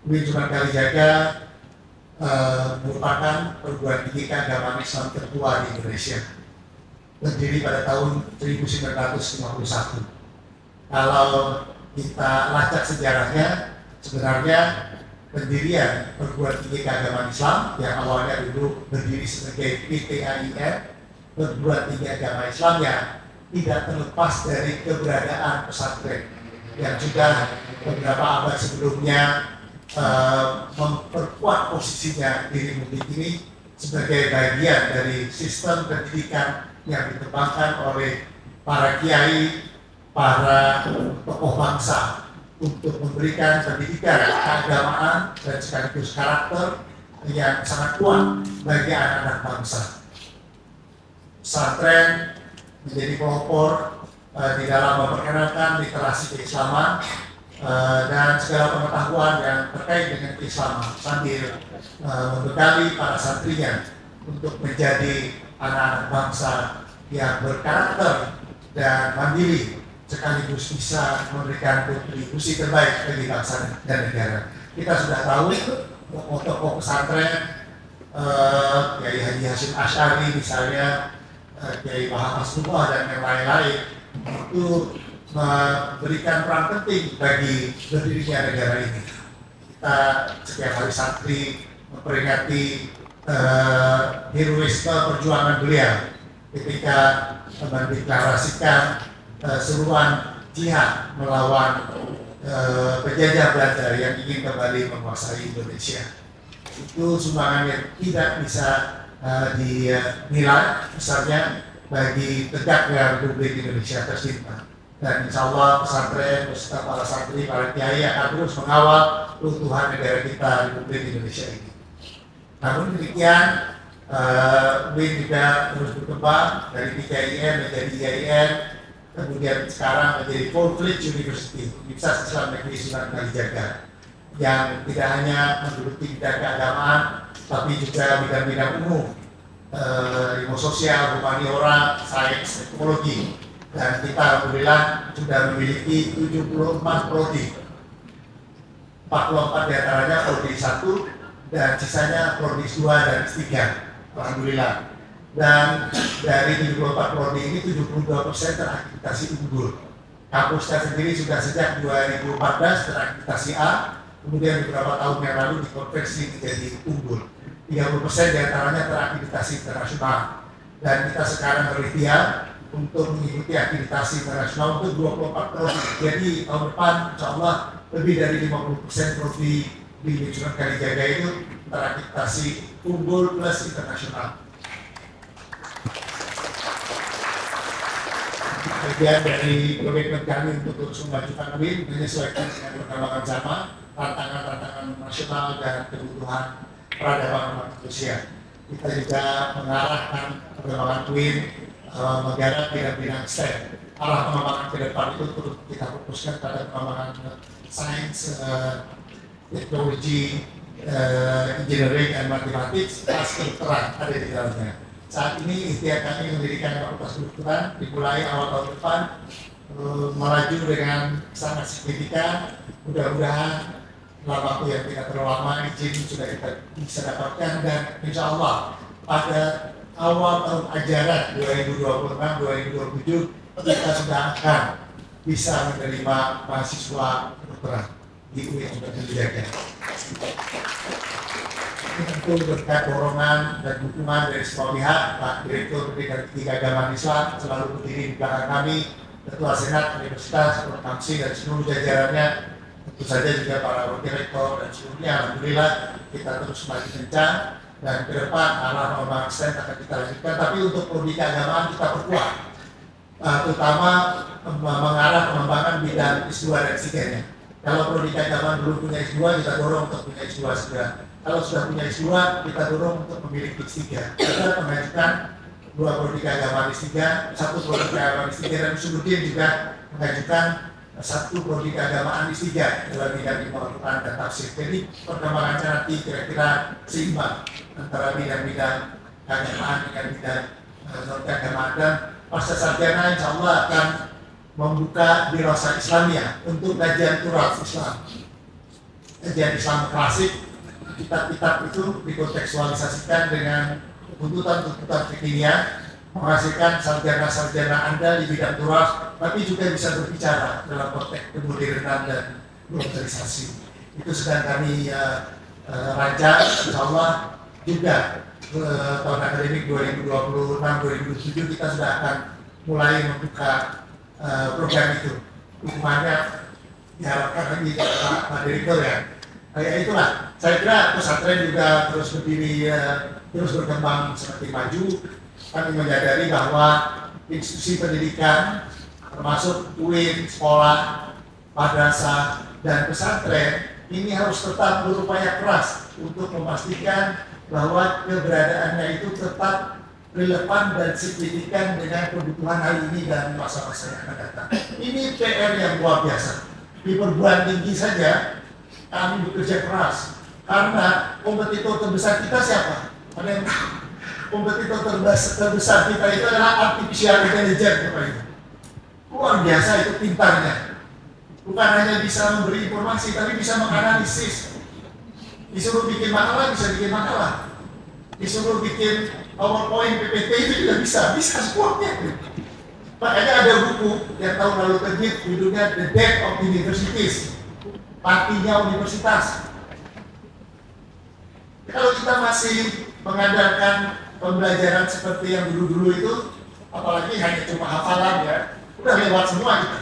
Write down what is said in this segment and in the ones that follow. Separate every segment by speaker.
Speaker 1: UIN Sunan Kalijaga merupakan perguruan tinggi keagamaan Islam tertua di Indonesia, berdiri pada tahun 1951. Kalau kita lacak sejarahnya, sebenarnya pendirian perguruan tinggi keagamaan Islam yang awalnya dulu berdiri sebagai PTAIN, perguruan tinggi agama Islam, yang tidak terlepas dari keberadaan pesantren yang sudah beberapa abad sebelumnya memperkuat posisinya di Republik ini sebagai bagian dari sistem pendidikan yang dikembangkan oleh para kiai, para tokoh bangsa untuk memberikan pendidikan keagamaan dan sekaligus karakter yang sangat kuat bagi anak-anak bangsa. Pesantren menjadi pelopor di dalam memperkenalkan literasi keislaman dan segala pengetahuan yang terkait dengan keislaman sambil membekali para santrinya untuk menjadi anak-anak bangsa yang berkarakter dan mandiri sekaligus bisa memberikan kontribusi terbaik bagi bangsa dan negara. Kita sudah tahu tokoh-tokoh pesantren, Kiai Haji Hasyim Asy'ari misalnya, Kiai Bahar Masnuah dan yang lain-lain, itu memberikan peran penting bagi berdirinya negara ini. Kita setiap hari santri memperingati heroisme perjuangan beliau ketika mendeklarasikan seruan jihad melawan penjajah Belanda yang ingin kembali menguasai Indonesia. Itu sumbangan yang tidak bisa dinilai besarnya bagi tegaknya Republik Indonesia tercinta. Dan insya Allah pesantren beserta para santri, para kiai akan terus mengawal keutuhan negara kita Republik Indonesia ini. Namun demikian, UIN juga terus berkembang dari PKIN menjadi IAIN, kemudian sekarang menjadi full-fledged University, Universitas Islam Negeri Sunan Kalijaga, yang tidak hanya menduduki bidang keagamaan, tapi juga bidang-bidang umum, ilmu sosial, humaniora, sains, teknologi. Dan kita alhamdulillah sudah memiliki 74 prodi, 44 diantaranya prodi 1 dan sisanya prodi 2 dan 3, alhamdulillah. Dan dari 74 prodi ini 72% terakreditasi unggul. Kampusnya sendiri sudah sejak 2014 terakreditasi A, kemudian beberapa tahun yang lalu dikonversi menjadi unggul. 30% diantaranya terakreditasi internasional. Dan kita sekarang berikhtiar untuk mengikuti akreditasi internasional untuk 24 prodi. Jadi tahun depan insya Allah lebih dari 50% prodi di Sunan Kalijaga itu terakreditasi unggul plus internasional. Bagian dari komitmen kami untuk terus memajukan UIN menyesuaikan dengan perkembangan zaman, tantangan-tantangan nasional dan kebutuhan peradaban manusia. Kita juga mengarahkan perkembangan UIN menggarap bidang-bidang STEM. Arah pengembangan ke depan itu terus kita fokuskan pada pengembangan sains, teknologi, engineering, dan matematik, kedokteran ada di dalamnya. Saat ini ikhtiar kami mendirikan fakultas kedokteran dimulai awal tahun depan, melaju dengan sangat signifikan. Mudah-mudahan dalam waktu yang tidak terlalu lama izin sudah kita bisa dapatkan, dan insya Allah pada awal tahun ajaran 2026-2027 kita sudah akan bisa menerima mahasiswa kedokteran di UIN Sunan Kalijaga. Ini tentu berkat dorongan dan dukungan dari semua pihak. Pak Direktur Pendidikan Tinggi Keagamaan Islam selalu berdiri di belakang kami, Ketua Senat Universitas, Ketua Kamsi dan seluruh jajarannya, tentu saja juga para wakil rektor dan seluruhnya. Alhamdulillah kita terus semakin kencang, dan ke depan arah pengembangan STEM akan kita lanjutkan. Tapi untuk prodi keagamaan kita perkuat, terutama mengarah pengembangan bidang S2 dan S3-nya. Kalau prodi keagamaan belum punya S2, kita dorong untuk punya S2 segera. Kalau sudah punya S2, kita dorong untuk memiliki S3. Kita mengajukan 2 prodi keagamaan S3, 1 prodi keagamaan S3, dan Usuluddin juga mengajukan 1 prodi keagamaan S3 dalam bidang ilmu Al-Quran dan tafsir. Jadi perkembangannya nanti kira-kira seimbang antara bidang-bidang keagamaan dengan bidang non-keagamaan. Dan pasca sarjana insya Allah akan membuka dirasah Islamiyah untuk kajian turas Islam. kajian Islam klasik, kitab-kitab itu dikontekstualisasikan dengan tuntutan-tuntutan kekinian, menghasilkan sarjana-sarjana Anda di bidang turas, tapi juga bisa berbicara dalam konteks kemodernan dan globalisasi. Itu sedang kami rancang, insya Allah juga tahun akademik 2026-2027 kita sudah akan mulai membuka program itu. Hukumannya diharapkan lagi Pak Direktur ya. Ya itulah, saya kira pesantren juga terus berdiri, terus berkembang semakin maju. Kami menyadari bahwa institusi pendidikan termasuk UIN, sekolah, madrasah, dan pesantren ini harus tetap berupaya keras untuk memastikan bahwa keberadaannya itu tetap relevan dan signifikan dengan kebutuhan hari ini dan masa-masa yang akan datang. Ini PR yang luar biasa. Di perguruan tinggi saja kami bekerja keras karena kompetitor terbesar kita siapa? Ada yang tahu? Kompetitor terbesar kita itu adalah artificial intelligence, Bapak Ibu. Luar biasa itu pintarnya. Bukan hanya bisa memberi informasi, tapi bisa menganalisis. Disuruh bikin makalah, bisa bikin makalah. Disuruh bikin PowerPoint, PPT itu juga bisa semuanya. Makanya ada buku yang tahun lalu terbit, judulnya The Death of Universities, matinya universitas. Kalau kita masih mengandalkan pembelajaran seperti yang dulu-dulu itu, apalagi hanya cuma hafalan ya, udah lewat semua kita.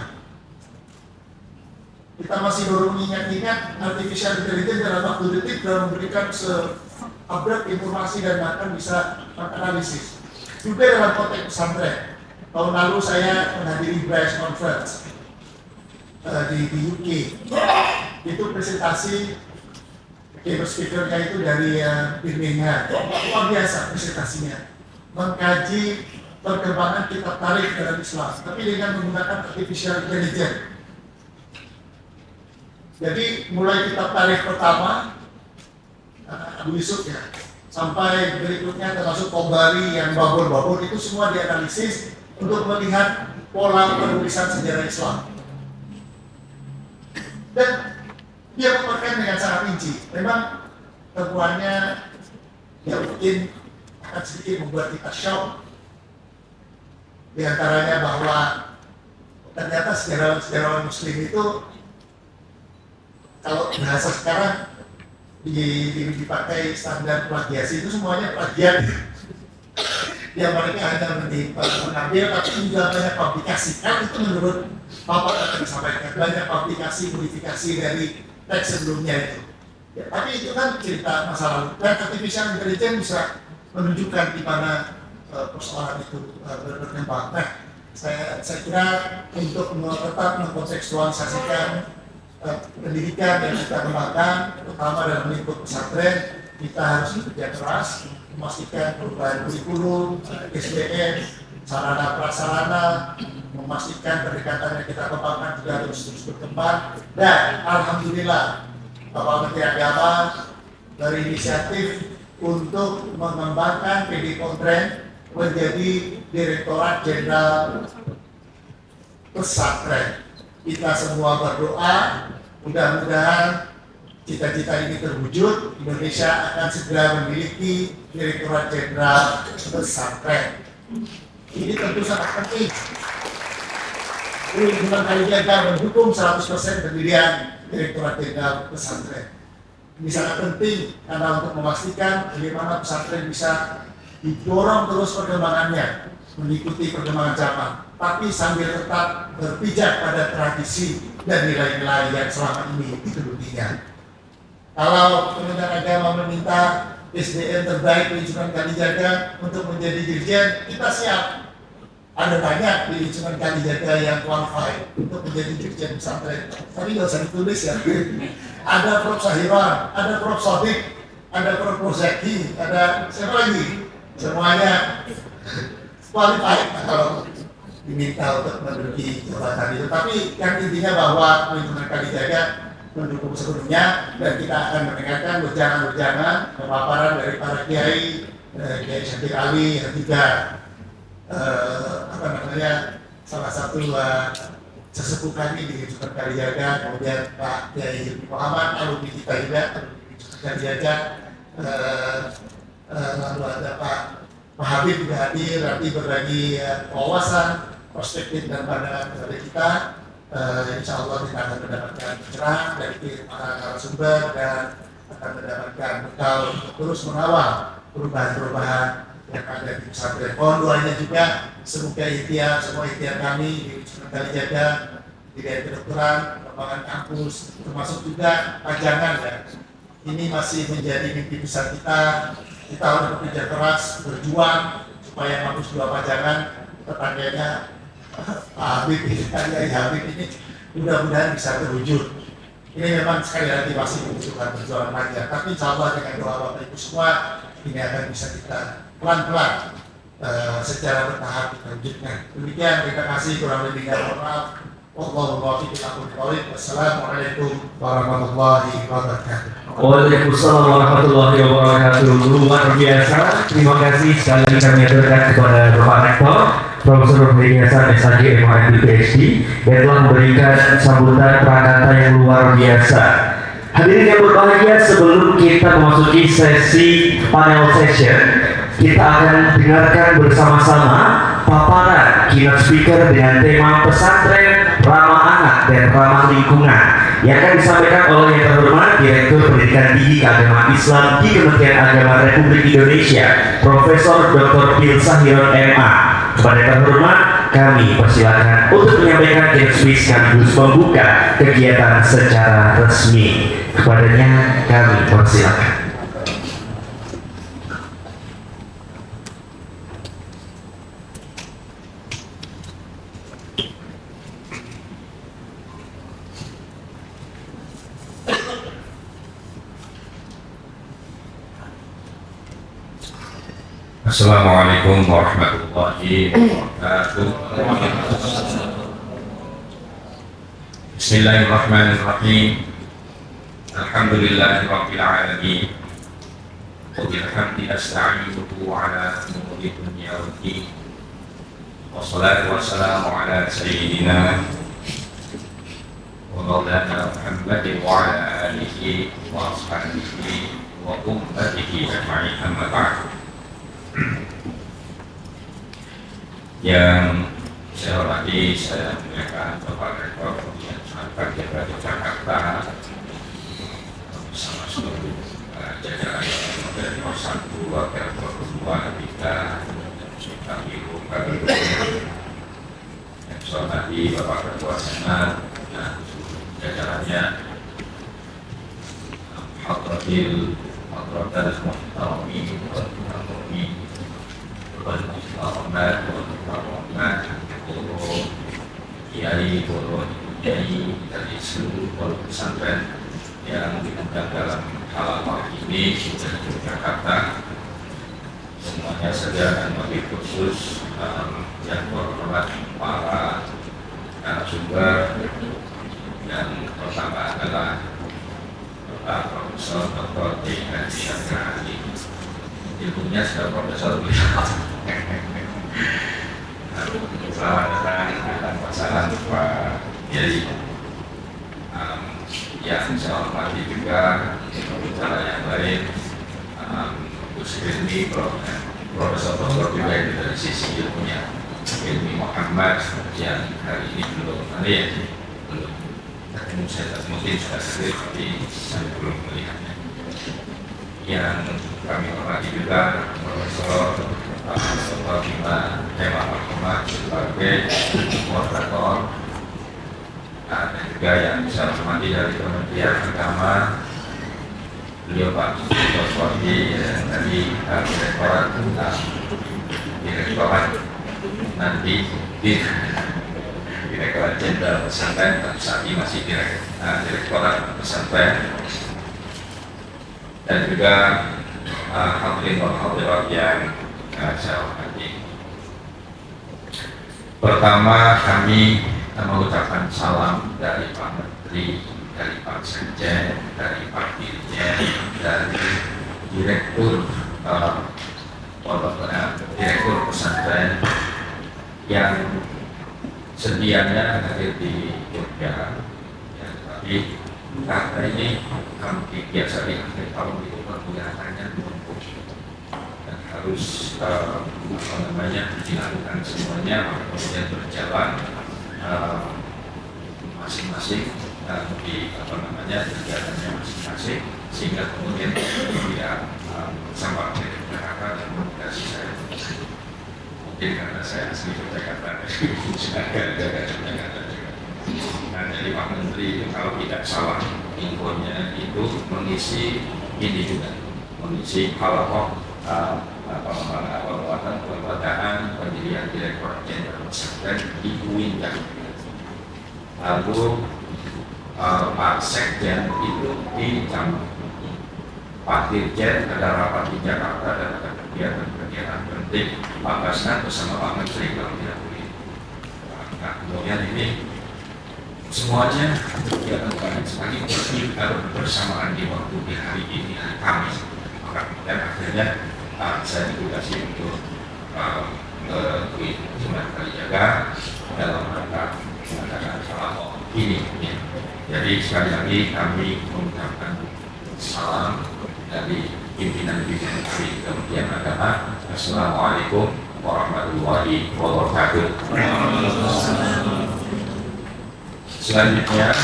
Speaker 1: Kita masih baru mengingat-ingat artificial intelligence dalam waktu detik dalam memberikan update informasi dan bahkan bisa menganalisis. Juga dalam konteks pesantren. Tahun lalu saya menghadiri Brace Conference di UK. Itu presentasi speaker-nya itu dari Birmingham. Luar biasa presentasinya. Mengkaji perkembangan kitab tarikh dalam Islam, tapi dengan menggunakan artificial intelligence. Jadi mulai kitab tarikh pertama Abu Yusuf ya, sampai berikutnya termasuk Kobari yang babur-babur itu semua dianalisis untuk melihat pola penulisan sejarah Islam. Dan dia memaparkan dengan sangat rinci. Memang temuannya ya mungkin akan sedikit membuat kita shock. Di antaranya bahwa ternyata sejarawan Muslim itu kalau bahasa sekarang dipakai standar plagiasi itu semuanya plagiat. Yang mereka hanya mengambil, tapi juga banyak publikasi. Kan itu menurut Bapak akan disampaikan banyak publikasi modifikasi dari teks sebelumnya itu. Ya, tapi itu kan cerita masa lalu. Dan artificial intelligence bisa menunjukkan di mana persoalan itu berkembang. Nah, saya kira untuk tetap mengkontekstualisasikan pendidikan yang kita kembangkan, terutama dalam lingkup pesantren, kita harus bekerja keras, memastikan perubahan kurikulum, SDM, sarana prasarana, memastikan pendekatan yang kita kembangkan juga terus berkembang. Dan alhamdulillah, Bapak Menteri Agama dari inisiatif untuk mengembangkan PD Kontren menjadi Direktorat Jenderal Pesantren. Kita semua berdoa, mudah-mudahan cita-cita ini terwujud. Indonesia akan segera memiliki Direktorat Jenderal Pesantren. Ini tentu sangat penting. Universitas Kalijaga mendukung 100% pendirian Direktorat Jenderal Pesantren. Ini sangat penting karena untuk memastikan bagaimana pesantren bisa didorong terus perkembangannya, mengikuti perkembangan zaman, tapi sambil tetap berpijak pada tradisi dan nilai-nilai yang selama ini digeluti-nya. Kalau Kementerian Agama meminta SDM terbaik lingkungan Kalijaga untuk menjadi dirjen, kita siap. Ada banyak di lingkungan Kalijaga yang qualified untuk menjadi dirjen pesantren. Tapi nggak usah ditulis ya. Ada Prof. Sahiran, ada Prof. Sodik, ada Prof. Zaki, ada siapa lagi? Semuanya qualified kalau diminta untuk menduduki jabatan itu. Tapi yang intinya bahwa lingkungan Kalijaga mendukung sepenuhnya, dan kita akan mendengarkan wejangan-wejangan pemaparan dari para kiai, Kiai Syakir Ali yang juga salah satu sesepuh kami di Sunan Kalijaga, kemudian Pak Kiai Muhammad alumni kita juga, alumni Sunan Kalijaga, lalu ada Pak Habib juga hadir, nanti berbagi wawasan, perspektif dan pandangan kepada kita. Insya Allah kita akan mendapatkan pencerahan dari para narasumber dan akan mendapatkan bekal untuk terus mengawal perubahan-perubahan yang ada di pesantren. Mohon doanya juga semoga semua ikhtiar kami di Sunan Kalijaga, di daerah kedokteran, pengembangan kampus, termasuk juga pajangan ya. Ini masih menjadi mimpi besar kita. Kita harus bekerja keras, berjuang supaya kampus 2 pajangan tetangganya Pak Habib ini mudah-mudahan bisa terwujud. Ini memang sekali lagi masih membutuhkan perjuangan panjang, tapi insya Allah dengan doa Bapak Ibu semua ini akan bisa kita pelan-pelan secara bertahap kita wujudkan. Demikian, terima kasih, kurang lebihnya mohon maaf. Wassalamualaikum warahmatullahi wabarakatuh.
Speaker 2: Waalaikumsalam warahmatullahi wabarakatuh. Luar biasa. Terima kasih sekali lagi kami aturkan kepada Bapak Rektor Profesor Hedi Hasan SHG MHM PhD yang telah memberikan sambutan prakata yang luar biasa. Hadirin yang berbahagia, sebelum kita memasuki sesi panel session, kita akan dengarkan bersama-sama paparan keynote speaker dengan tema pesantren ramah anak dan ramah lingkungan yang akan disampaikan oleh yang terhormat Direktur Pendidikan Tinggi Keagamaan Islam di Kementerian Agama Republik Indonesia, Profesor Dr. Pilsah Hiron MA. Kepada yang terhormat, kami persilakan untuk menyampaikan keynote speech sekaligus membuka kegiatan secara resmi. Kepadanya kami persilakan.
Speaker 3: Assalamualaikum warahmatullahi wabarakatuh. Bismillahirrahmanirrahim. Alhamdulillahirabbil alamin. Wabil hamdi asta'inuhu ala umuri dunya waddin. Wassalatu wassalamu ala sayyidina wa maulana Muhammadin wa ala alihi wa ashabihi wa ummatihi ajma'in, amma ba'd. Yang saya hormati, saya muliakan Bapak Rektor Universitas Negeri Jakarta bersama seluruh jajaran dari Korsan 2, Rektor 2, 3, Kami yang saya hormati Bapak Ketua Senat dan seluruh jajarannya, Hadratil Muhtarami Kiai dari seluruh pondok pesantren yang diundang dalam halaman ini di Jakarta, semuanya saja, dan lebih khusus yang terhormat para narasumber. Yang pertama adalah Bapak Profesor Dr. Hedi Hasan. Ilmunya sudah profesor beliau. Selamat datang dan pasangan Pak Kiai. Yang saya hormati juga bicara yang lain, Gus Hilmi, Profesor juga itu dari sisi ilmunya, Hilmi Muhammad yang hari ini belum ketemu saya, mungkin sudah hadir tapi saya belum melihatnya. Yang kami hormati juga Profesor Bima Hemat Ahmad sebagai moderator, dan juga yang saya hormati dari Kementerian Agama, beliau Pak Soswati dari Direktorat nanti Direktorat Jenderal Pesantren, tapi saat ini masih Direktorat Pesantren, dan juga hadirin dan hadirat yang saya hormati. Pertama, kami mengucapkan salam dari Pak Menteri, dari Pak Sekjen, dari Pak Dirjen, dari Direktur Direktur Pesantren yang sedianya hadir di Jogja, ya, tapi karena ini kami biasa di akhir tahun itu pergerakannya menumpuk dan harus dilakukan semuanya, maka kemudian berjalan masing-masing di kegiatannya masing-masing, sehingga kemudian tidak sampai ke Jakarta dan komunikasi saya. Mungkin karena saya asli Jakarta, Jakarta juga. Nah, jadi Pak Menteri kalau tidak salah infonya itu mengisi ini juga, mengisi kalau kelembagaan pendirian Direktorat Jenderal Pesantren di UIN. Lalu Pak Sekjen itu di Jambi, Pak Dirjen ada rapat di Jakarta dan ada kegiatan penting Pak Basnan bersama Pak Menteri kalau tidak boleh. Nah, kemudian ini semuanya kegiatan banyak sekali harus bersamaan di waktu di hari ini, hari Kamis. Maka kemudian akhirnya saya dikasih untuk Jemaat Kalijaga dalam rangka mengadakan salah ini. Jadi sekali lagi kami mengucapkan salam dari pimpinan-pimpinan kami Kementerian Agama. Assalamualaikum warahmatullahi wabarakatuh. Selanjutnya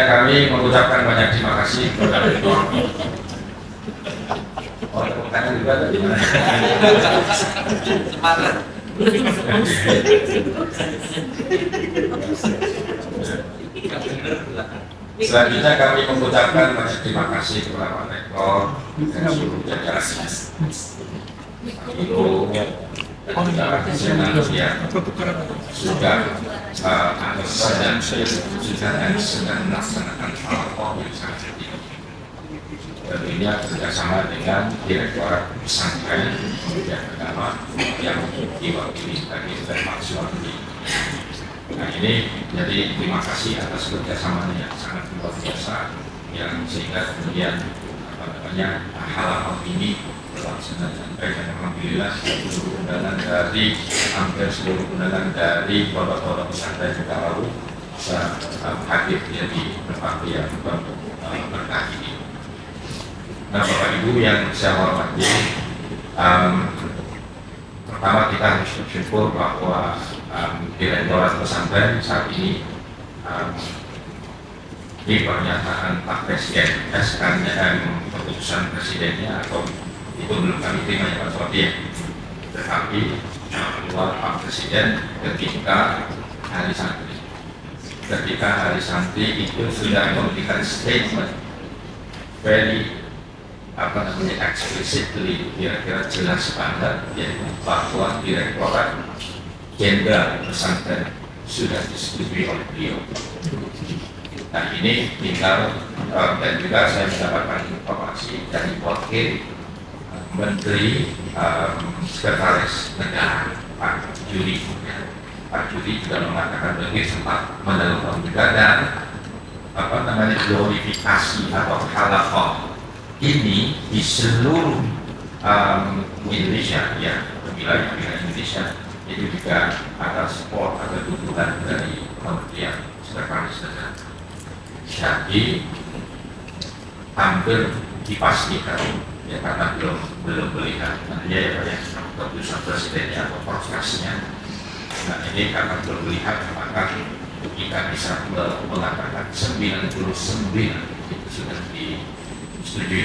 Speaker 3: kami mengucapkan banyak terima kasih kepada Rektor. Oh, tepuk tangan juga tadi. Semangat. Selanjutnya kami mengucapkan banyak terima kasih kepada Pak Rektor dan seluruh jajarannya. Sudah sedang melaksanakan hal yang sangat penting. Tentunya bekerjasama dengan Direktorat Pesantren Kementerian Agama yang diwakili tadi oleh Pak Suwardi. Nah ini jadi terima kasih atas kerjasamanya yang sangat luar biasa, yang sehingga kemudian hal ini terlaksana sampai dan alhamdulillah seluruh undangan dari hampir seluruh undangan dari pondok-pondok pesantren juga lalu bisa hadir di berbagai yang berkah ini. Nah, Bapak Ibu yang saya hormati, pertama kita harus bersyukur bahwa Direktorat Pesantren saat ini di pernyataan Pak Presiden SK-nya dan keputusan Presidennya atau itu belum kami terima ya Pak Soti, tetapi keluar Pak Presiden ketika hari santri itu sudah memberikan statement very explicitly, kira-kira jelas banget, yaitu bahwa Direktorat Jenderal Pesantren sudah disetujui oleh beliau. Nah ini tinggal dan juga saya mendapatkan informasi dari wakil Menteri Sekretaris Negara Pak Juri. Pak Juri juga mengatakan beliau sempat menelpon juga dan glorifikasi atau halaqah ini di seluruh Indonesia, ya wilayah Indonesia itu juga ada support atau dukungan dari Kementerian Sekretaris Negara. Jadi hampir dipastikan ya karena belum melihat nantinya ya Pak ya keputusan presidennya atau prosesnya. Nah ini karena belum melihat maka kita bisa mengatakan 99 itu sudah disetujui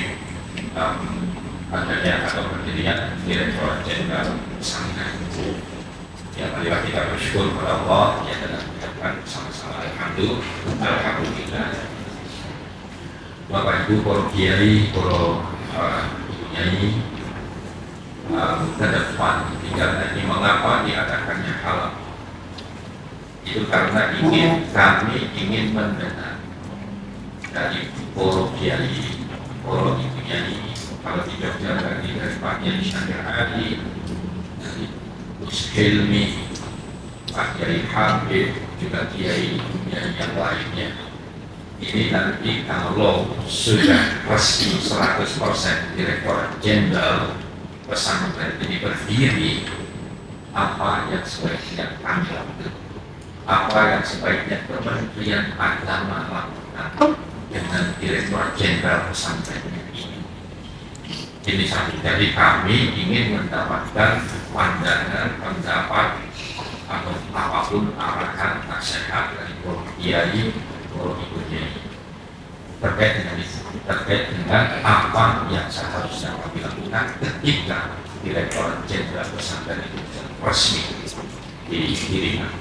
Speaker 3: adanya atau pendirian Direktorat Jenderal Pesantren. Ya marilah kita bersyukur kepada Allah ya dan mengucapkan sama-sama alhamdulillah. Bapak Ibu, para kiai, para nyai, ke depan tinggal ini mengapa diadakannya halal? Itu karena kami ingin mendengar dari para kiai, para ibu nyai, kalau di Jogja dari Pak Kiai Syakir Ali, dari Gus Hilmi, Pak Kiai Habib, juga kiai yang lainnya. Ini nanti kalau sudah resmi 100% Direktorat Jenderal Pesantren ini berdiri, apa yang sebaiknya kami lakukan, apa yang sebaiknya Kementerian Agama lakukan dengan Direktur Jenderal Pesantren ini. Ini satu, jadi kami ingin mendapatkan pandangan, pendapat atau apapun arahan nasihat dari kiai, ibu kiai terkait dengan itu, terkait dengan apa yang seharusnya kami lakukan ketika Direktur Jenderal Pesantren itu resmi didirikan.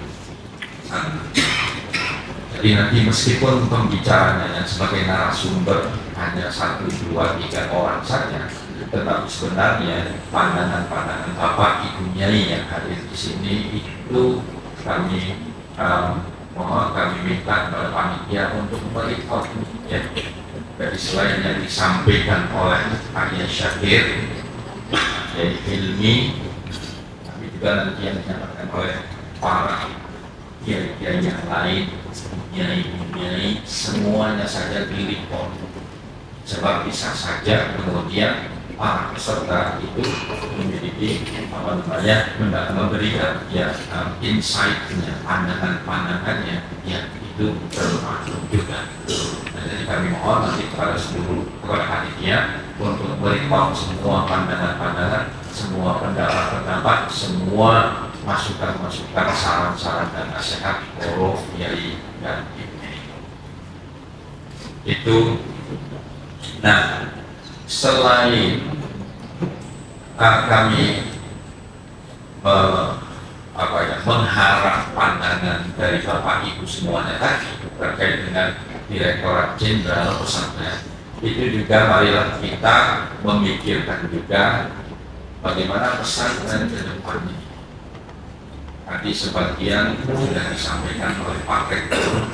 Speaker 3: Jadi nanti meskipun pembicaranya yang sebagai narasumber hanya 1, 2, 3 orang saja, tetapi sebenarnya pandangan-pandangan Bapak Ibu Nyai yang hadir di sini itu kami mohon kami minta kepada panitia untuk merecord ya. Dari selain yang disampaikan oleh Pak Syakir, dari Hilmi, tapi juga nanti yang disampaikan oleh para kiai-kiai yang lain, kiai-kiai semuanya saja di-record. Sebab bisa saja kemudian para peserta itu memiliki memberikan ya insight-nya, pandangan-pandangannya yang itu bermakna juga. Nah, jadi kami mohon nanti kepada panitia untuk merecord semua pandangan-pandangan, semua pendapat-pendapat, semua masukan-masukan, saran-saran dan nasihat para kiai dan ibu. Itu. Nah, selain kami mengharap pandangan dari Bapak Ibu semuanya tadi terkait dengan Direktorat Jenderal Pesantren, itu juga marilah kita memikirkan juga bagaimana pesantren ke depan ini. Tadi sebagian sudah disampaikan oleh Pak Rektor,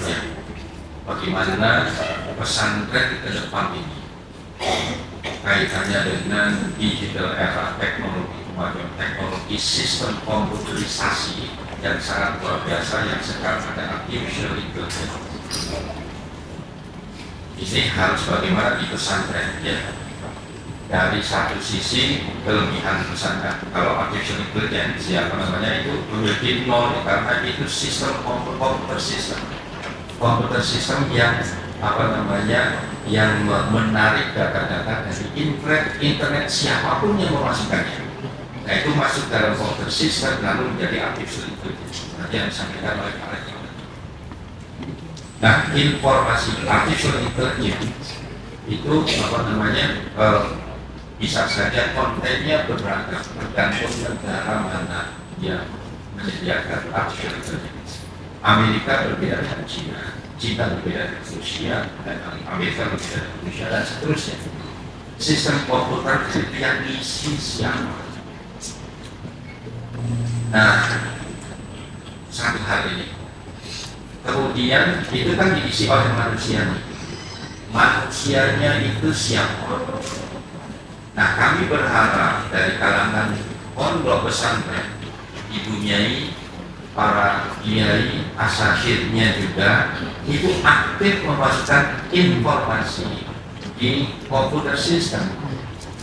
Speaker 3: bagaimana pesantren ke depan ini kaitannya dengan digital era, teknologi kemajuan teknologi, sistem komputerisasi yang sangat luar biasa yang sekarang ada artificial intelligence. Ini harus bagaimana di pesantren ya. Dari satu sisi kelebihan pesantren, kalau artificial intelligence itu memiliki nol karena itu sistem komputer sistem yang yang menarik data-data dari internet siapapun yang memasukkannya. Nah itu masuk dalam komputer sistem lalu menjadi artificial intelligence. Nanti yang disampaikan oleh Pak Rektor. Nah informasi artificial intelligence itu bisa saja kontennya beragam tergantung negara mana yang menyediakan artificial intelligence. Amerika berbeda dengan China, China berbeda dengan Rusia, dan Amerika berbeda dengan Rusia, dan seterusnya. Sistem komputer itu yang isi siapa? Nah, satu hal ini. Kemudian itu kan diisi oleh manusia. Manusianya itu siapa? Nah, kami berharap dari kalangan pondok pesantren, ibu nyai, para kiai, asatidnya juga itu aktif memasukkan informasi di komputer sistem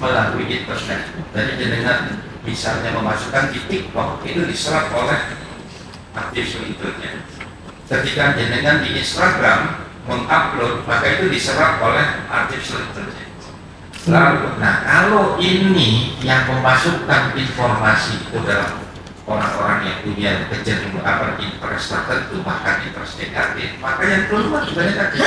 Speaker 3: melalui internet. Jadi dengan misalnya memasukkan di TikTok itu diserap oleh artificial intelligence. Ketika dengan di Instagram mengupload maka itu diserap oleh artificial intelligence. Lalu, nah kalau ini yang memasukkan informasi itu dalam orang-orang yang punya kecenderungan interest tertentu, bahkan interest negatif, maka yang keluar juga negatif.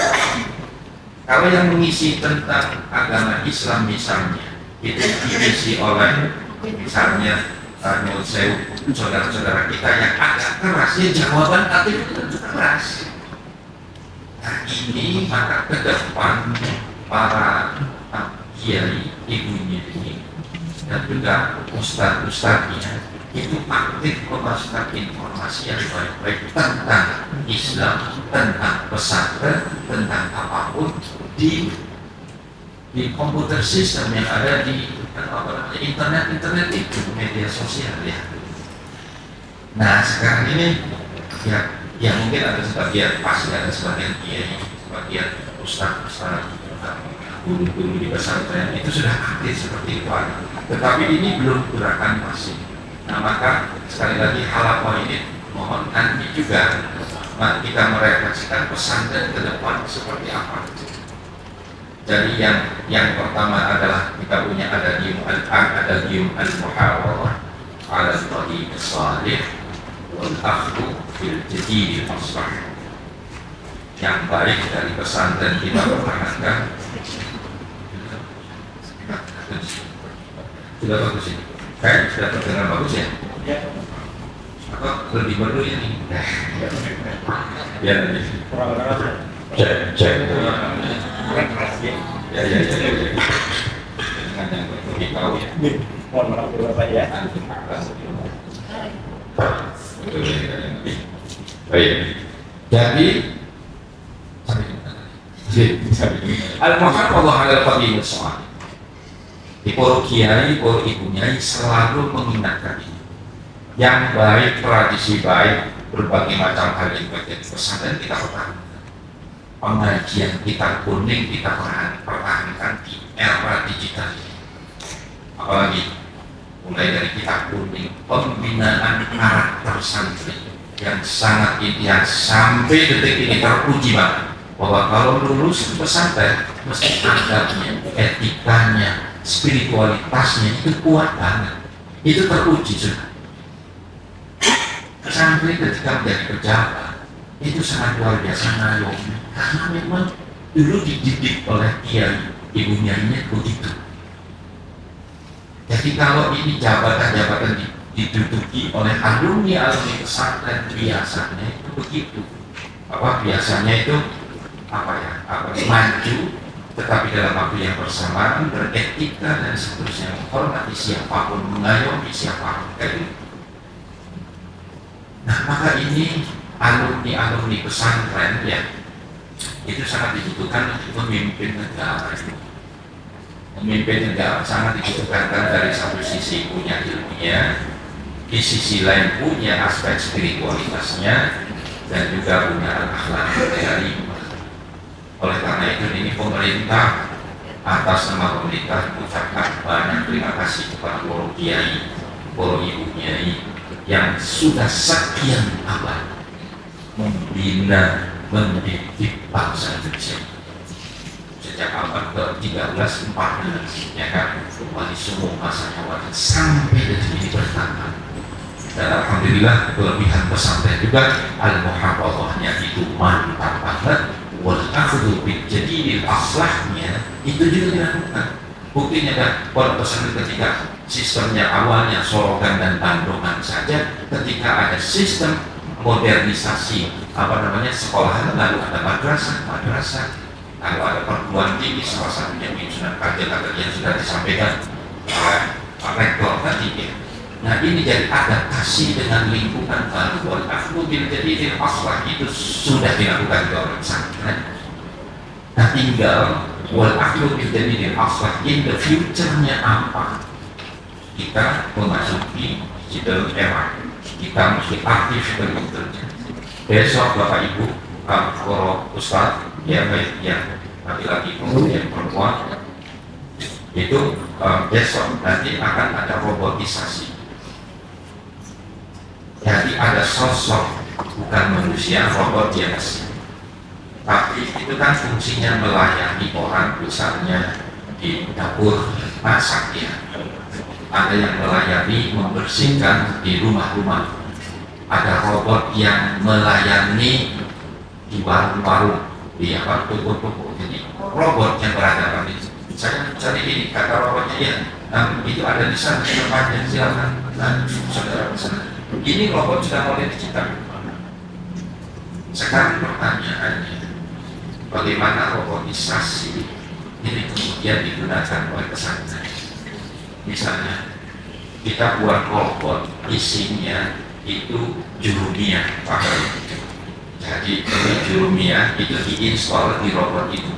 Speaker 3: Kalau yang mengisi tentang agama Islam misalnya, itu diisi oleh misalnya saudara-saudara kita yang agak keras, ya jawaban aktif itu keras. Nah ini maka ke depan para kiai, ibunya ini, dan juga ustaz-ustaznya itu aktif memasukkan informasi yang baik-baik tentang Islam, tentang pesantren, tentang apapun di komputer sistem yang ada di internet itu, media sosial ya. Nah sekarang ini ya mungkin ada sebagian, pasti ada sebagian kiai, sebagian ustaz-ustaz, guru-guru di pesantren itu sudah aktif seperti itu, tetapi ini belum gerakan masif. Nah maka sekali lagi halaman ini mohon nanti juga kita merefleksikan pesantren ke depan seperti apa. Jadi yang pertama adalah kita punya adagium al-muhawarah ala tariq salih wal akhdhu fil jadid al-aslah. Yang baik dari pesantren kita pertahankan. Sudah bagus ini. Kayak sudah terdengar bagus ya? Atau lebih baru ini? Ya nanti. Cek. Ya. Dengan yang lebih tahu ya.
Speaker 4: Mohon maaf Bapak ya.
Speaker 3: Baik. Jadi al-muhafadzah 'ala al-qadim as-salih. Di para kiai, para ibu nyai selalu mengingatkan ini. Yang baik, tradisi baik, berbagai macam hal yang baik dari pesantren kita pertahankan. Pengajian kita kuning kita pertahankan di era digital. Apalagi mulai dari kita kuning, pembinaan karakter santri yang sangat ideal sampai detik ini teruji banget. Bahwa kalau lulus pesantren mesti adabnya, etikanya, spiritualitasnya itu kuat banget. Itu teruji sudah. Santri ketika menjadi pejabat itu sangat luar biasa ngayomi karena memang dulu dididik oleh kiai ibunya ini begitu. Jadi kalau ini jabatan-jabatan diduduki oleh alumni pesantren biasanya itu begitu. Biasanya itu maju, tetapi dalam waktu yang bersamaan beretika dan seterusnya, menghormati siapapun, mengayomi siapapun kayak gitu. Nah maka ini alumni pesantren ya itu sangat dibutuhkan untuk memimpin negara. Memimpin negara sangat dibutuhkan karena dari satu sisi punya ilmunya, di sisi lain punya aspek spiritualitasnya, dan juga punya akhlak dari. Oleh karena itu ini pemerintah atas nama pemerintah mengucapkan banyak terima kasih kepada para kiai, para ibu kiai yang sudah sekian abad membina, mendidik bangsa Indonesia sejak abad ke-13-14 ya kan, wali semua masa jabatan sampai detik ini bertambah. Dan alhamdulillah kelebihan pesantren juga al-muhafadzahnya itu mantap banget. Wal akhdhu bil jadidil aslahnya itu juga dilakukan. Buktinya kan pada pesantren ketika sistemnya awalnya sorogan dan tandongan saja, ketika ada sistem modernisasi sekolahan, lalu ada madrasah, lalu ada perguruan tinggi, salah satunya Sunan Kajel yang sudah disampaikan Pak Rektor tadi ya. Nah ini jadi adaptasi dengan lingkungan baru. Wal akhdhu bil jadidil aslah itu sudah dilakukan di orang pesantren. Nah tinggal wal akhdhu bil jadidil aslah in the future-nya apa? Kita memasuki digital era. Kita mesti aktif bekerja. Besok Bapak Ibu, para ustaz, ya baik yang laki-laki maupun yang perempuan, itu besok nanti akan ada robotisasi. Jadi ada sosok bukan manusia, robot biasa. Tapi itu kan fungsinya melayani orang, misalnya di dapur masak ya. Ada yang melayani membersihkan di rumah-rumah. Ada robot yang melayani di warung-warung, di toko-toko. Jadi robot yang berada di saya cari ini kata robotnya ya. Nah, itu ada di sana tempatnya, silakan. Nah, saudara sana. Ini robot sudah mulai diciptakan. Sekarang pertanyaannya, bagaimana robotisasi ini kemudian digunakan oleh pesantren? Misalnya, kita buat robot, isinya itu jurumiyah, jadi jurumiyah itu diinstal di robot itu.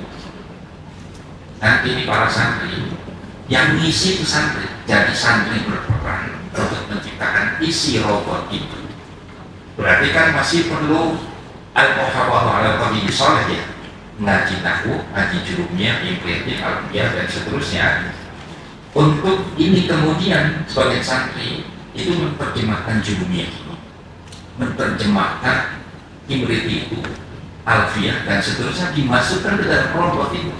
Speaker 3: Nanti ini para santri yang ngisi itu santri, jadi santri berperan untuk menciptakan isi robot itu. Berarti kan masih perlu al-muhafadzah 'ala al-qadim salih ya, ngaji nahwu, ngaji jurumiyah, imprinting, alfiyah dan seterusnya. Untuk ini kemudian sebagai santri itu menerjemahkan Jurumiyah, menerjemahkan Imrit itu, Alfiyah dan seterusnya dimasukkan ke dalam robot itu,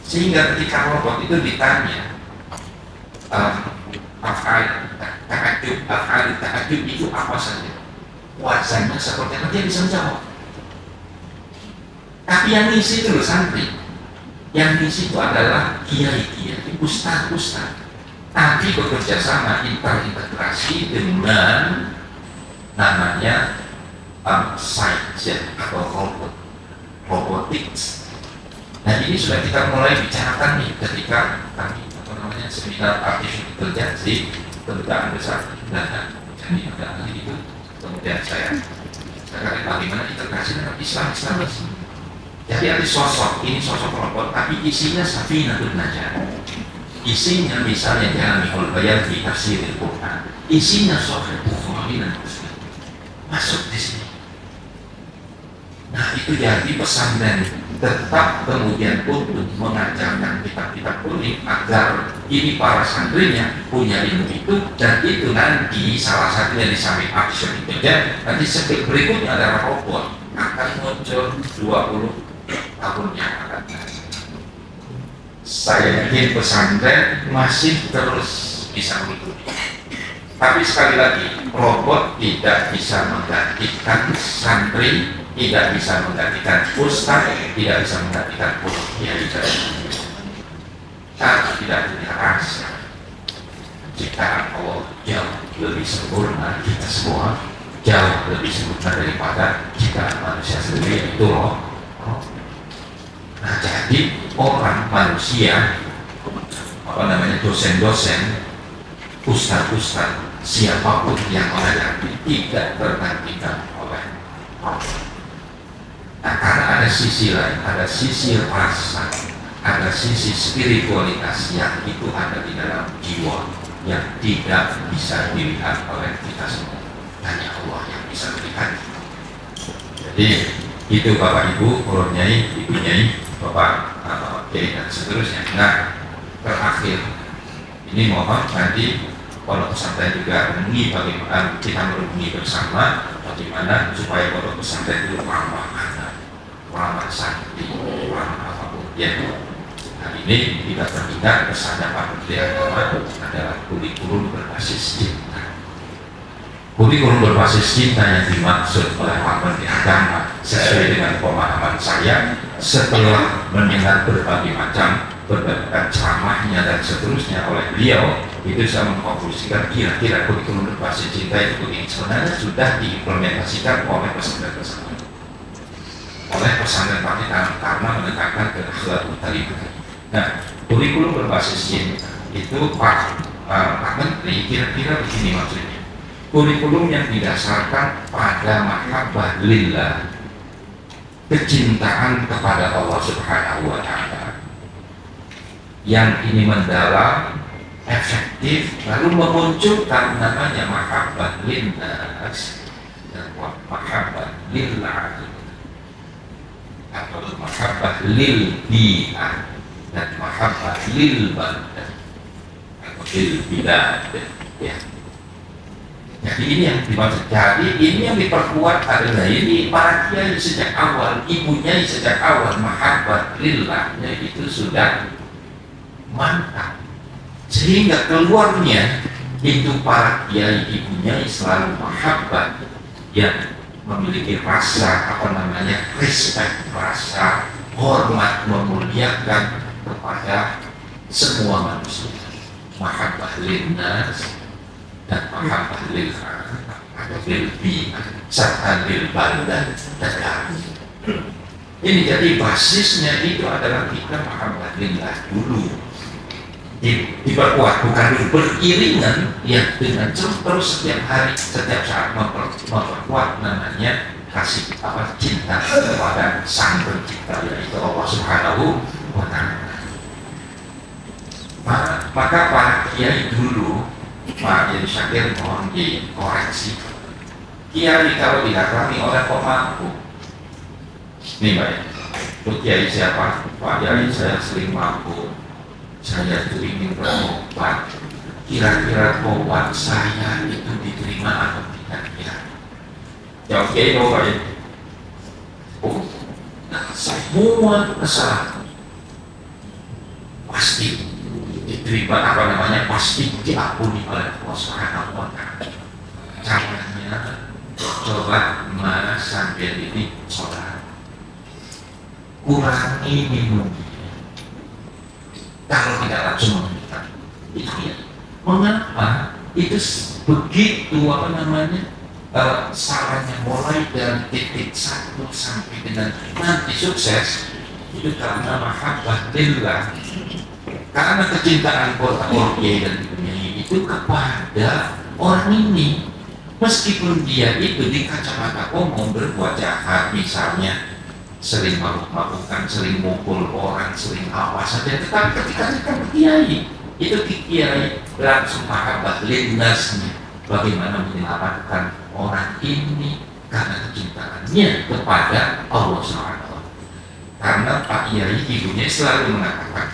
Speaker 3: sehingga ketika robot itu ditanya af'al ta'ajub itu apa saja, wazannya seperti apa, dia bisa menjawab. Tapi yang ngisi itu loh santri, yang ngisi itu adalah kiai-kiai, ustaz-ustaz, tapi bekerja sama integrasi dengan namanya science atau robotics. Nah ini sudah kita mulai bicarakan nih ketika kami seminar artificial intelligence di Kedutaan Besar Belanda. Jadi ada itu kemudian saya katakan bagaimana integrasi dengan Islam. Jadi ada sosok, ini sosok robot tapi isinya Safinatun Najah. Isinya misalnya Jami'ul Bayan fi Tafsiril Quran, isinya Sahih Bukhari dan Muslim masuk di sini. Nah itu jadi pesantren tetap kemudian untuk mengajarkan kitab-kitab kuning agar ini para santrinya punya ilmu itu, dan itu nanti salah satunya di samping action itu ya, nanti step berikutnya adalah robot akan muncul 20 tahun yang akan datang. Saya yakin pesantren masih terus bisa mengikuti. Tapi sekali lagi, robot tidak bisa menggantikan santri, tidak bisa menggantikan ustaz, tidak bisa menggantikan kiai. Karena tidak punya rasa. Jika Allah jauh lebih sempurna, kita semua jauh lebih sempurna daripada jika manusia sendiri itu loh. Nah jadi orang manusia, dosen-dosen, ustaz-ustaz, siapapun yang mengajar tidak tergantikan oleh Allah. Nah, karena ada sisi lain, ada sisi rasa, ada sisi spiritualitas yang itu ada di dalam jiwa yang tidak bisa dilihat oleh kita semua. Hanya Allah yang bisa melihat. Jadi itu Bapak Ibu, Ulun Nyai, Ibu Nyai, Bapak Kiai dan seterusnya. Nah, terakhir ini mohon nanti pondok pesantren juga menghubungi bagaimana kita menghubungi bersama bagaimana supaya pondok pesantren itu ramah santri, ramah apapun ya. Hari ini kita berikan pesannya Pak Menteri Agama adalah kurikulum berbasis cinta. Kurikulum berbasis cinta yang dimaksud oleh Pak Menteri Agama sesuai dengan pemahaman saya setelah mendengar berbagai macam ceramahnya dan seterusnya oleh beliau, itu saya mengkonklusikan kira-kira kurikulum berbasis cinta itu begini, sebenarnya sudah diimplementasikan oleh pesantren-pesantren, oleh pesantren Pakistan karena menekankan ke akhlakul karimah. Nah, kurikulum berbasis cinta itu Pak Menteri kira-kira begini maksudnya, kurikulum yang didasarkan pada mahabbah lillah, kecintaan kepada Allah Subhanahu wa Ta'ala, yang ini mendalam, efektif, lalu memunculkan namanya mahabbah linnas dan mahabbah lillah, atau mahabbah lil bi'ah dan mahabbah lil balad atau lil bilad ya. Jadi ini yang dimaksud. Jadi ini yang diperkuat adalah ini para kiai sejak awal, ibunya sejak awal mahabbah lillahnya itu sudah mantap, sehingga keluarnya itu para kiai ibunya selalu mahabbah yang memiliki rasa respect, rasa hormat, memuliakan kepada semua manusia, mahabbah linnas dan mahabbah lil bi'ah serta lil balad dan ini. Jadi basisnya itu adalah kita mahabbah lillah dulu, diperkuat, bukan beriringan ya dengan terus setiap hari, setiap saat memperkuat namanya kasih cinta kepada Sang Pencipta yaitu Allah Subhanahu wa Ta'ala. Maka para kiai dulu, Pak Yedi Syakir mohon dikoreksi, kiai kalau didatangi oleh pemangku ini baik, untuk kiai siapa? Pak Yai saya sering mampu, saya itu ingin berobat, kira-kira tobat saya itu diterima atau tidak ya? Jawab kiai coba ya. Oh, semua kesalahan pasti diterima, pasti diampuni oleh Allah Subhanahu wa Ta'ala. Caranya coba mas sambil ini sholat, kurangi minum. Kalau tidak langsung meminta, itu ya. Mengapa itu begitu sarannya mulai dari titik 1 sampai dengan nanti sukses itu karena mahabbah lillah, karena kecintaan orang dan dunia itu kepada orang ini, meskipun dia itu di kacamata umum berbuat jahat, misalnya sering mabuk-mabukan, sering mukul orang, sering apa saja, tetapi ketika kita kiai itu kiai langsung mahabbah linnasnya, bagaimana menyelamatkan orang ini karena kecintaannya kepada Allah SWT. Karena Pak Kiai ibunya selalu mengatakan,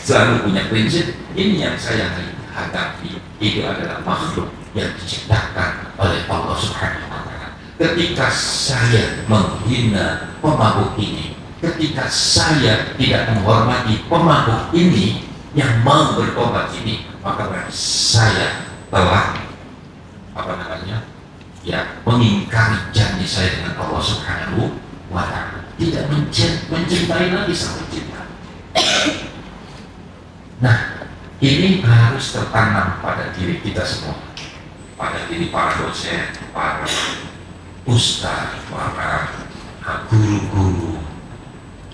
Speaker 3: selalu punya prinsip, ini yang saya hadapi itu adalah makhluk yang diciptakan oleh Allah Subhanahu wa Ta'ala. Ketika saya menghina pemabuk ini, ketika saya tidak menghormati pemabuk ini yang mau bertobat ini, maka berarti saya telah mengingkari janji saya dengan Allah Subhanahu wa Ta'ala, tidak mencintai lagi sama cinta. Nah, ini harus tertanam pada diri kita semua, pada diri para dosen, para ustaz, para guru-guru,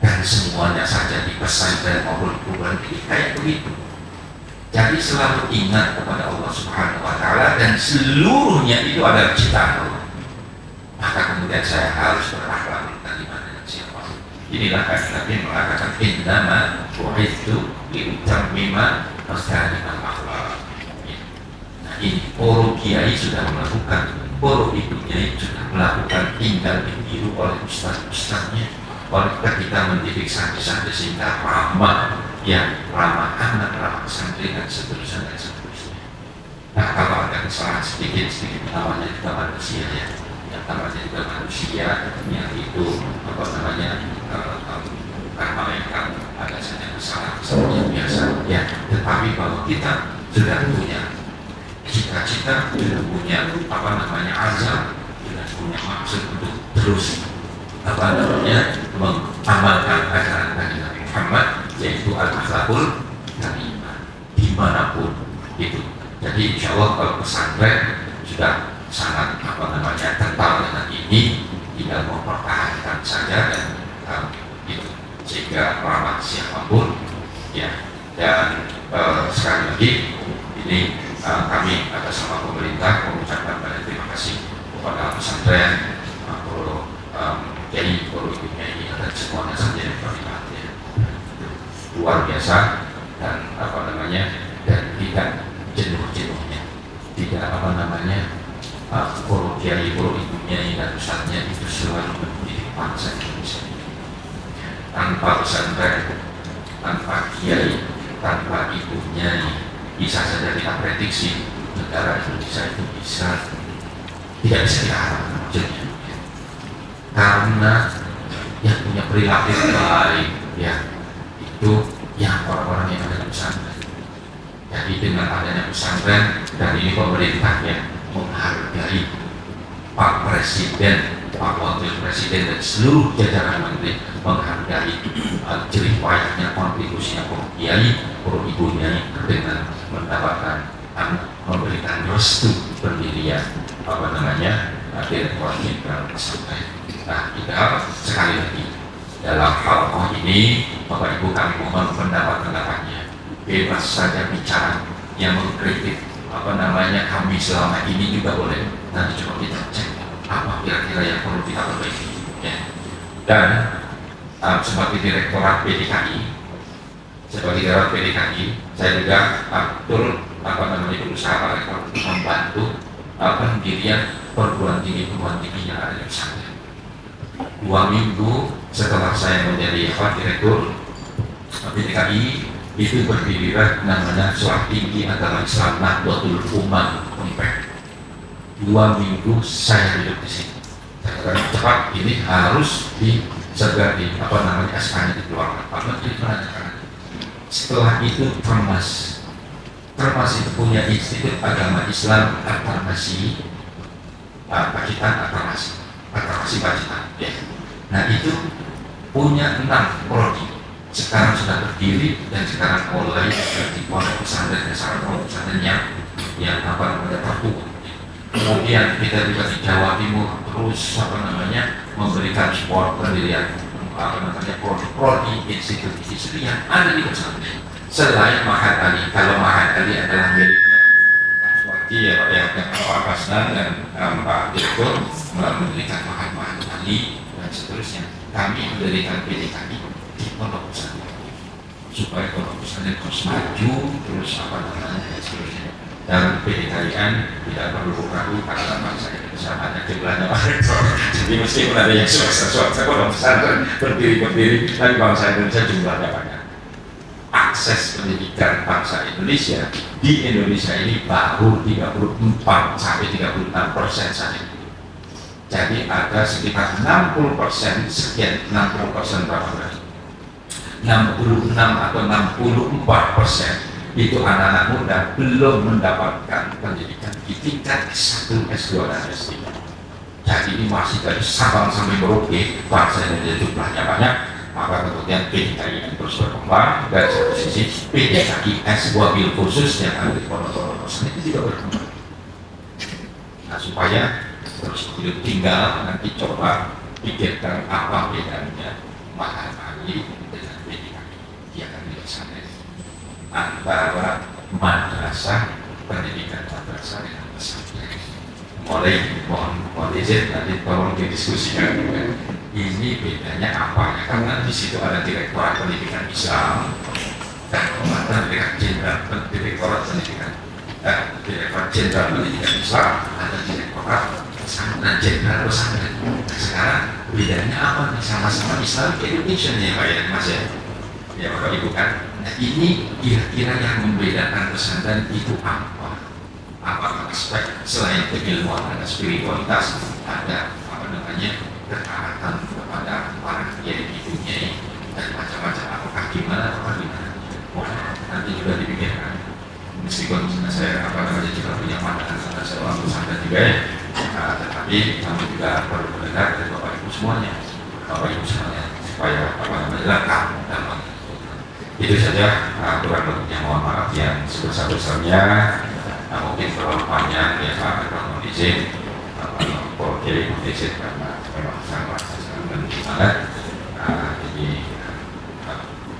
Speaker 3: dan semuanya saja di pesantren maupun kuburan kayak begitu. Jadi selalu ingat kepada Allah Subhanahu wa Ta'ala, dan seluruhnya itu adalah ciptaan Allah. Maka kemudian saya harus berakhlak dari mana siapa. Inilah kan Nabi mengatakan innama bu'itsu liutammima makarimal akhlaq. Nah, ini para kiai sudah melakukan, para ibu kiai sudah melakukan, tinggal ditiru oleh ustaz-ustaznya, oleh ketika mendidik santri-santri sehingga ramah, ya ramah anak, ramah santri dan seterusnya dan seterusnya. Nah, kalau ada kesalahan sedikit namanya juga manusia ya, yang namanya juga manusia, yang itu karena mereka ada saja kesalahan yang biasa ya. Tetapi kalau kita sudah punya cita-cita, sudah punya azam, sudah punya maksud untuk terus mengamalkan ajaran Nabi Muhammad, yaitu al-akhlaqul karimah dimanapun itu. Jadi insya Allah kalau pesantren sudah sangat kental dengan ini, tinggal mempertahankan saja dan itu sehingga ramah siapapun ya. Dan sekali lagi ini kami atas nama pemerintah mengucapkan banyak terima kasih kepada pesantren, jadi politiknya ini dan semuanya saja yang terlibat ya. Luar biasa dan dan tidak jenuh-jenuhnya, tidak poro kiai, poro ibunya dan ustadznya itu selalu mendidik bangsa Indonesia. Tanpa pesantren, tanpa kiai, tanpa ibunya bisa saja kita prediksi negara Indonesia itu tidak bisa diharapkan maksudnya. Karena yang punya perilaku baik ya itu yang orang-orang yang ada di pesantren. Jadi dengan adanya pesantren dan ini pemerintah yang menghargai Pak Presiden, Pak Wakil Presiden dan seluruh jajaran menteri, menghargai jerih payahnya kontribusinya para kiai, para ibunya dengan mendapatkan memberikan restu pendirian Direktorat Jenderal Pesantren. Nah, kita sekali lagi dalam hal ini Bapak Ibu kami mohon pendapat-pendapatnya, bebas saja bicara, yang mengkritik kami selama ini juga boleh. Nanti coba kita cek apa kira-kira yang perlu kita perbaiki ya. Dan sebagai Direktorat PDKI, saya juga berusaha untuk membantu pendirian perguruan tinggi yang ada di pesantren. 2 minggu setelah saya menjadi Direktur PDKI, itu berdirilah namanya Sekolah Tinggi Agama Islam Nahdlatul Ummah Unpad. 2 minggu saya duduk di sini. Saya katakan cepat ini harus segera SK-nya dikeluarkan. Pak Menteri menanyakan. Setelah itu Termas itu punya Institut Agama Islam At-Tarmasi Pacitan, At-Tarmasi Pacitan. Ya. Nah itu punya 6 prodi. Sekarang sudah berdiri dan sekarang mulai di pondok pesantren dasar pondok pesantren yang tertua. Kemudian kita juga di Jawa Timur terus memberikan support pendirian prodi institusi yang ada di pesantren. Selain Mahat Ali, kalau Mahat Ali adalah miliknya Pak Suwati Pak Kasnan dan Pak Direktur mendirikan Mahat Ali dan seterusnya. Kami mendirikan PDKI di pondok pesantren supaya pondok pesantren terus maju terus dan seterusnya. Dan PDKIan tidak perlu ragu karena bangsa Indonesia banyak jumlahnya Pak Rektor. Jadi meskipun ada yang swasta pondok pesantren berdiri, tapi bangsa Indonesia jumlahnya banyak. Akses pendidikan bangsa Indonesia di Indonesia ini baru 34 sampai 36% saja. Jadi ada sekitar 60% sekian, 60% berapa berarti? 66 atau 64% itu anak-anak muda belum mendapatkan pendidikan di tingkat S1, S2 dan S3. Jadi ini masih dari Sabang sampai Merauke, bangsa Indonesia jumlahnya banyak. Maka kemudian PDKI terus berkembang, dari satu sisi PDKI S wabil khusus yang ada di pondok-pondok pesantren itu juga berkembang. Nah supaya terus hidup tinggal nanti coba pikirkan apa bedanya Mahat Ali dengan PDKI yang ada di pesantren antara madrasah, pendidikan madrasah dengan pesantren. Mohon izin nanti tolong didiskusikan juga. Ini bedanya apa? Karena di situ ada Direktorat Pendidikan Islam dan Komandan Direktorat Pendidikan Islam, ada Direktorat Pesantren Jenderal Pesantren. Nah, sekarang bedanya apa nih? Sama-sama Islam Education ya Pak ya Mas ya? Ya Bapak Ibu kan? Nah ini kira-kira yang membedakan pesantren itu apa? Apa aspek selain keilmuan ada spiritualitas, ada ketaatan kepada para kiai ibunya dan macam-macam apakah gimana. Nanti juga dipikirkan. Meskipun saya juga punya pandangan tentang seorang pesantren juga ya, tetapi kami juga perlu mendengar dari Bapak Ibu semuanya, supaya lengkap dalam itu saja. Kurang lebihnya mohon maaf yang sebesar-besarnya. Mungkin terlalu panjang ya Pak, mohon izin. Jadi izin karena memang sangat banget. Jadi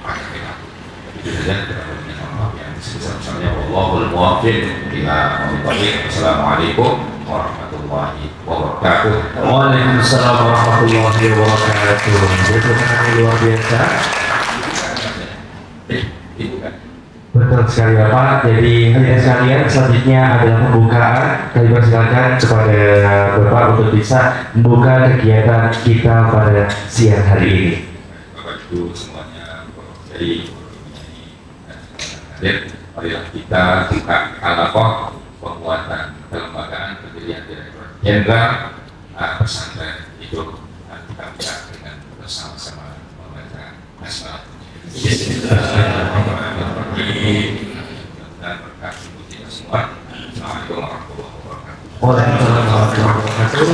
Speaker 3: banyak itu saja. Kurang lebihnya mohon maaf yang sebesar-besarnya. Wallahul muwaffiq ila aqwamit. Assalamualaikum warahmatullahi wabarakatuh.
Speaker 2: Waalaikumsalam warahmatullahi wabarakatuh. Berterima luar biasa. Betul sekali Bapak. Jadi hadirin sekalian, selanjutnya adalah pembukaan. Kami persilakan kepada Bapak untuk bisa membuka kegiatan kita pada siang hari ini.
Speaker 3: Bapak Ibu semuanya, dari marilah kita buka alaqah penguatan kelembagaan pendirian Direktur Jenderal Pesantren itu kita buka dengan bersama-sama membaca basmalah. Dan berkat ibu kita semua. Assalamualaikum warahmatullahi wabarakatuh.
Speaker 2: Waalaikumsalam warahmatullahi wabarakatuh.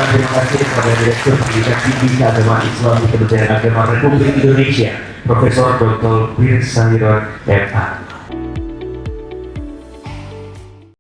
Speaker 2: Terima kasih kepada Direktur Pendidikan Tinggi Keagamaan Islam di Kementerian Agama Republik Indonesia, Profesor Dr. Bir Sahiron MA.